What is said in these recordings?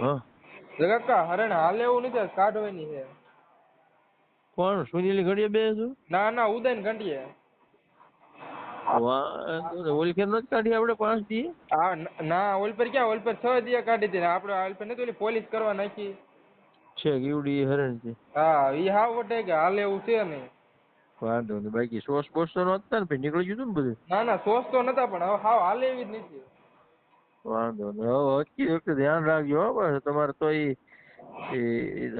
હા કાકા હરણ હાલે એવું નથી, કાઢવાની છે. કોણ સુનીલી ઘડીએ બે છું? ના ના, ઉદયન ઘંટીએ. ઓલખેર નથી કાઢી આપણે 5 દી? હા ના, ઓલ પર ક્યાં, ઓલ પર 6 દિવસ કાઢી હતી ને આપણે ઓલ પર નથી ઓલી પોલીસ કરવા નાખી. છે ગીવડી હરણ છે. હા ઈ હાવ વટે કે હાલે એવું છે નહીં. વાંધો નહીં, બાકી સોસ બોસ તો નહોતા ને, નીકળી ગયું હતું ને બધું? ના ના, સોસ તો નતા, પણ હવે હાવ હાલે એવી જ નથી. વાંધો નહીં, હવે અટકી વખતે ધ્યાન રાખજો હો. બસ તમારે તો એ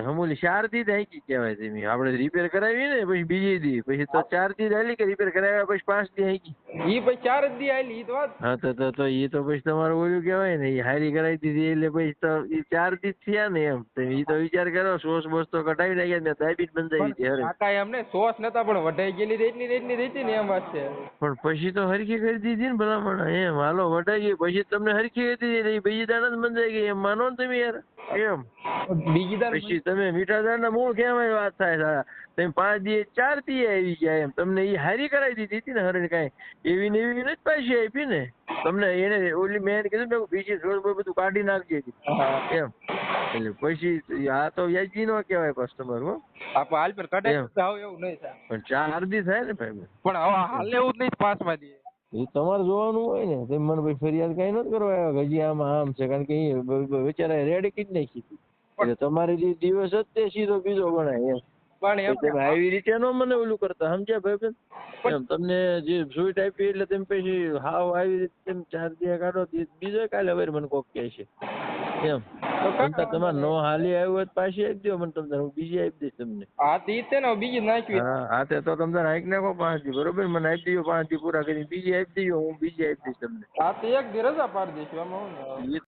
હમુલી 4 દી હાકી કહેવાય છે. આપણે રિપેર કરાવી ને પછી બીજી દી, પછી તો 4 દી હાલી કે રિપેર કરાવ્યા પછી 5 દી હાકી. ઈ પછી 4 જ દી આલી ઈ તો વાત. હા તો એ તો પછી તમારું ઓલું કહેવાય ને, એ હારી કરાવી દીધી એટલે પછી તો એ 4 દી થયા ને એમ. તો એ તો વિચાર કરો, સોસ બોસ તો કઢાવી નાખ્યા, મેં દાબીટ બંધાવી હતી હરે. કાકા એમને સોસ નતા, પણ વઢાઈ ગયેલી એટલી રહેતી ને એમ વાત છે. પણ પછી તો હરખી કરી દીધી ને ભલામણ, એમ હાલો વઢાઈ ગઈ પછી તમને હરખી કરી દીધી, બીજી દાડા જ બંધાઈ ગઈ, એમ માનો ને તમે યાર. એમ બીજી દાર પછી તમે મીઠા દાળ ના મૂળ કેમ વાત થાય સારા? તમે 5 દી 4 દી આવી ગયા એમ, તમને એ હારી કરાવી દીધી હતી ને હરણ, કાંઈ એવી ને એવી નથી પાછી આપી ને તમને. એને ઓલી મેં કીધું ને બીજી રોજ બધું કાઢી નાખજે એમ. એટલે પછી આ તો વ્યાજી નો કહેવાય કસ્ટમર હો. આપ હાલ પર કઢાઈ હાવ એવું નહીં થાય. પણ 4 દી થાય ને ભાઈ. પણ હવે હાલે એવું જ નહીં 5મા દી. એ તમારે જોવાનું હોય ને. તમે મને પછી ફરિયાદ કઈ નથી કરવા આવ્યા હજી આમાં આમ છે, કારણ કે એ બિચારા રેડી કી જ નાખી હતી. એટલે તમારે જે દિવસ જ તે સીધો બીજો ગણાય એમ. પણ તમે આવી રીતે નો મને ઓલું કરતા, સમજ્યા ભાઈ? એમ તમને જે સ્વીટ આપી એટલે તમે પછી હાવ આવી રીતે તમે 4 દી કાઢો, બીજો કાલે હવે મને કોક કહે છે એમ. તમારે નો હાલી આવ્યું હોય પાછી આપી દો મને, તમને હું બીજી આપી દઈશ તમને. હા તો ઈ છે ને બીજી નાખવી. હા તો તમને હાઈક નાખો 5 દી, બરોબર? મને આપી દો 5 દી પૂરા કરી, બીજી આપી દો, હું બીજી આપી દઈશ તમને. હા તો એક દી રજા પાડી દઈશું, એમાં હું ને.